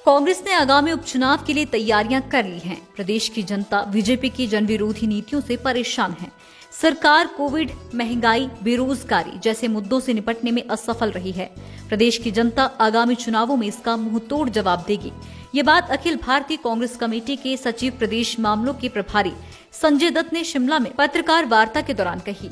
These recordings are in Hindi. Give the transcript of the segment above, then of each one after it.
कांग्रेस ने आगामी उपचुनाव के लिए तैयारियां कर ली हैं। प्रदेश की जनता बीजेपी की जनविरोधी नीतियों से परेशान है। सरकार कोविड, महंगाई, बेरोजगारी जैसे मुद्दों से निपटने में असफल रही है। प्रदेश की जनता आगामी चुनावों में इसका मुंहतोड़ जवाब देगी। ये बात अखिल भारतीय कांग्रेस कमेटी के सचिव प्रदेश मामलों के प्रभारी संजय दत्त ने शिमला में पत्रकार वार्ता के दौरान कही।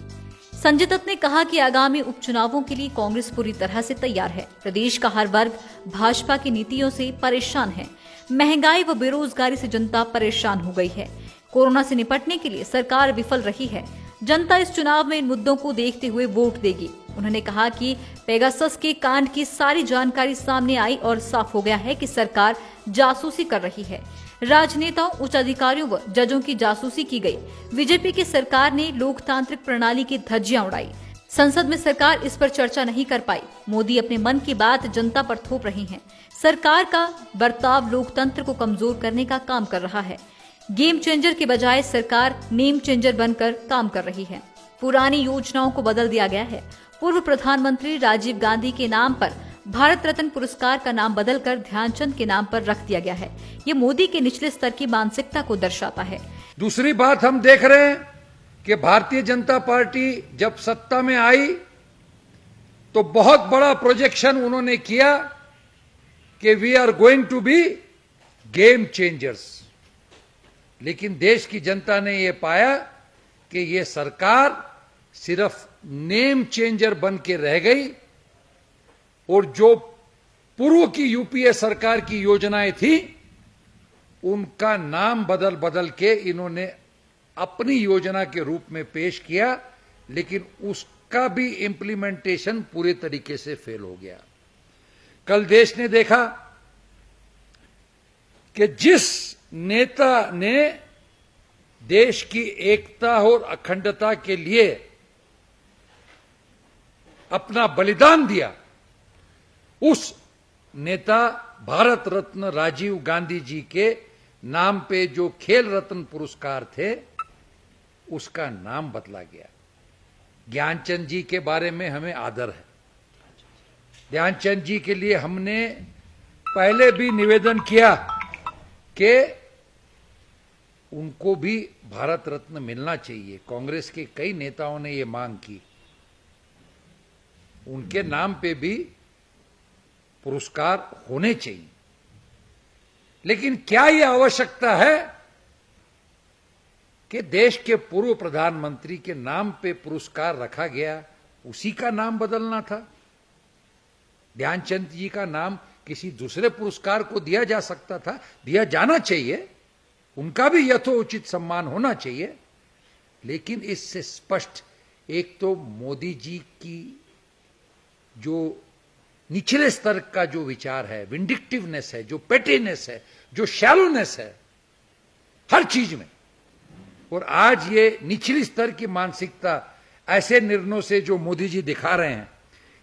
संजय दत्त ने कहा कि आगामी उपचुनावों के लिए कांग्रेस पूरी तरह से तैयार है। प्रदेश का हर वर्ग भाजपा की नीतियों से परेशान है। महंगाई व बेरोजगारी से जनता परेशान हो गई है। कोरोना से निपटने के लिए सरकार विफल रही है। जनता इस चुनाव में इन मुद्दों को देखते हुए वोट देगी। उन्होंने कहा कि पेगासस के कांड की सारी जानकारी सामने आई और साफ हो गया है कि सरकार जासूसी कर रही है। राजनेताओं, उच्च अधिकारियों व जजों की जासूसी की गई। बीजेपी की सरकार ने लोकतांत्रिक प्रणाली की धज्जियां उड़ाई। संसद में सरकार इस पर चर्चा नहीं कर पाई। मोदी अपने मन की बात जनता पर थोप रही हैं। सरकार का बर्ताव लोकतंत्र को कमजोर करने का काम कर रहा है। गेम चेंजर के बजाय सरकार नेम चेंजर बनकर काम कर रही है। पुरानी योजनाओं को बदल दिया गया है। पूर्व प्रधानमंत्री राजीव गांधी के नाम पर भारत रत्न पुरस्कार का नाम बदलकर ध्यानचंद के नाम पर रख दिया गया है। ये मोदी के निचले स्तर की मानसिकता को दर्शाता है। दूसरी बात हम देख रहे हैं कि भारतीय जनता पार्टी जब सत्ता में आई तो बहुत बड़ा प्रोजेक्शन उन्होंने किया कि we are going to be game changers. लेकिन देश की जनता ने यह पाया कि यह सरकार सिर्फ नेम चेंजर बन के रह गई और जो पूर्व की यूपीए सरकार की योजनाएं थी उनका नाम बदल बदल के इन्होंने अपनी योजना के रूप में पेश किया, लेकिन उसका भी इंप्लीमेंटेशन पूरे तरीके से फेल हो गया। कल देश ने देखा कि जिस नेता ने देश की एकता और अखंडता के लिए अपना बलिदान दिया, उस नेता भारत रत्न राजीव गांधी जी के नाम पे जो खेल रत्न पुरस्कार थे उसका नाम बदला गया। ध्यानचंद जी के बारे में हमें आदर है। ध्यानचंद जी के लिए हमने पहले भी निवेदन किया कि उनको भी भारत रत्न मिलना चाहिए। कांग्रेस के कई नेताओं ने ये मांग की, उनके नाम पे भी पुरस्कार होने चाहिए। लेकिन क्या यह आवश्यकता है कि देश के पूर्व प्रधानमंत्री के नाम पे पुरस्कार रखा गया, उसी का नाम बदलना था? ध्यानचंद जी का नाम किसी दूसरे पुरस्कार को दिया जा सकता था, दिया जाना चाहिए, उनका भी यथोचित सम्मान होना चाहिए। लेकिन इससे स्पष्ट एक तो मोदी जी की जो निचले स्तर का जो विचार है, विंडिक्टिवनेस है, जो पेटीनेस है, जो शैलोनेस है हर चीज में, और आज ये निचली स्तर की मानसिकता ऐसे निर्णयों से जो मोदी जी दिखा रहे हैं,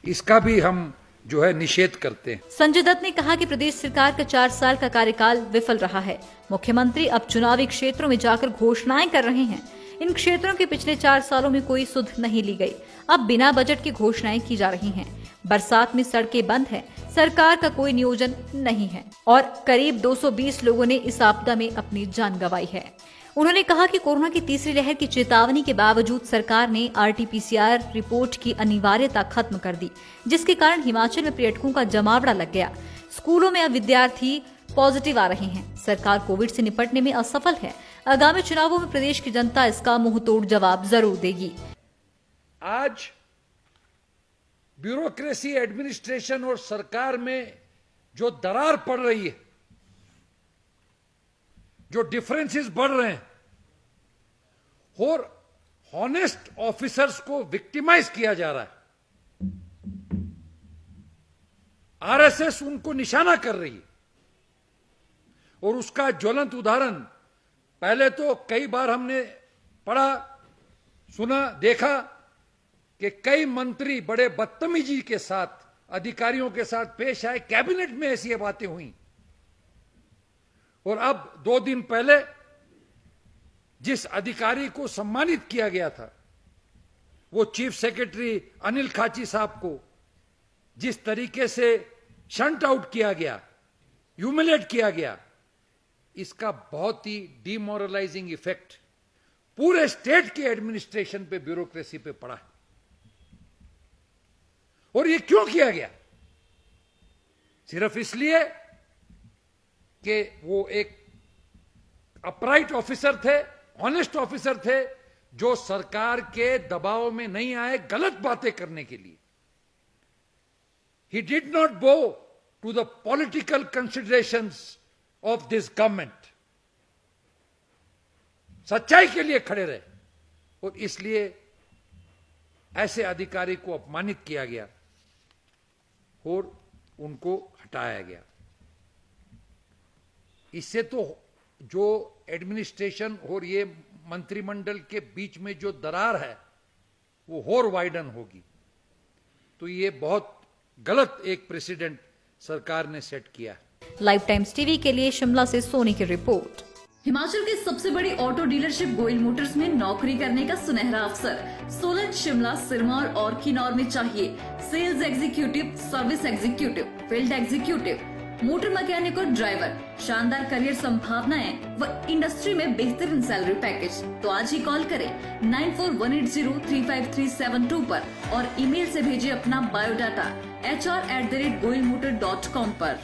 इसका भी हम जो है निषेध करते हैं। संजय दत्त ने कहा कि प्रदेश सरकार का 4 साल का कार्यकाल विफल रहा है। मुख्यमंत्री अब चुनावी क्षेत्रों में जाकर घोषणाएं कर रहे हैं। इन क्षेत्रों के पिछले 4 सालों में कोई सुध नहीं ली गई। अब बिना बजट की घोषणाएं की जा रही हैं। बरसात में सड़कें बंद है, सरकार का कोई नियोजन नहीं है और करीब 220 लोगों ने इस आपदा में अपनी जान गंवाई है। उन्होंने कहा कि कोरोना की तीसरी लहर की चेतावनी के बावजूद सरकार ने आरटी-पीसीआर रिपोर्ट की अनिवार्यता खत्म कर दी, जिसके कारण हिमाचल में पर्यटकों का जमावड़ा लग गया। स्कूलों में अब विद्यार्थी पॉजिटिव आ रहे हैं। सरकार कोविड से निपटने में असफल है। आगामी चुनावों में प्रदेश की जनता इसका मुंहतोड़ जवाब जरूर देगी। आज ब्यूरोक्रेसी, एडमिनिस्ट्रेशन और सरकार में जो दरार पड़ रही है, जो डिफरेंसेस बढ़ रहे हैं और हॉनेस्ट ऑफिसर्स को विक्टिमाइज किया जा रहा है, आरएसएस उनको निशाना कर रही है। और उसका ज्वलंत उदाहरण पहले तो कई बार हमने पढ़ा, सुना, देखा कि कई मंत्री बड़े बदतमीजी के साथ अधिकारियों के साथ पेश आए। कैबिनेट में ऐसी बातें हुई। और अब 2 दिन पहले जिस अधिकारी को सम्मानित किया गया था, वो चीफ सेक्रेटरी अनिल खाची साहब को जिस तरीके से शंट आउट किया गया, ह्यूमिलेट किया गया, इसका बहुत ही डिमोरलाइजिंग इफेक्ट पूरे स्टेट के एडमिनिस्ट्रेशन पे, ब्यूरोक्रेसी पे पड़ा है। और ये क्यों किया गया? सिर्फ इसलिए कि वो एक अपराइट ऑफिसर थे, ऑनेस्ट ऑफिसर थे, जो सरकार के दबाव में नहीं आए गलत बातें करने के लिए। He did not bow to the political considerations of this government. सच्चाई के लिए खड़े रहे और इसलिए ऐसे अधिकारी को अपमानित किया गया और उनको हटाया गया। इससे तो जो एडमिनिस्ट्रेशन और ये मंत्रिमंडल के बीच में जो दरार है वो और वाइडन होगी। तो ये बहुत गलत एक प्रेसिडेंट सरकार ने सेट किया। लाइफ टाइम्स टीवी के लिए शिमला से सोनी की रिपोर्ट। हिमाचल की सबसे बड़ी ऑटो डीलरशिप गोयल मोटर्स में नौकरी करने का सुनहरा अवसर सोलन, शिमला, सिरमौर और किन्नौर में चाहिए sales executive, service executive, field executive, motor mechanic और ड्राइवर। शानदार करियर संभावनाएं व इंडस्ट्री में बेहतरीन सैलरी पैकेज। तो आज ही कॉल करें 9418035372 पर और ईमेल से भेजिए अपना बायोडाटा hr@goilmotor.com पर।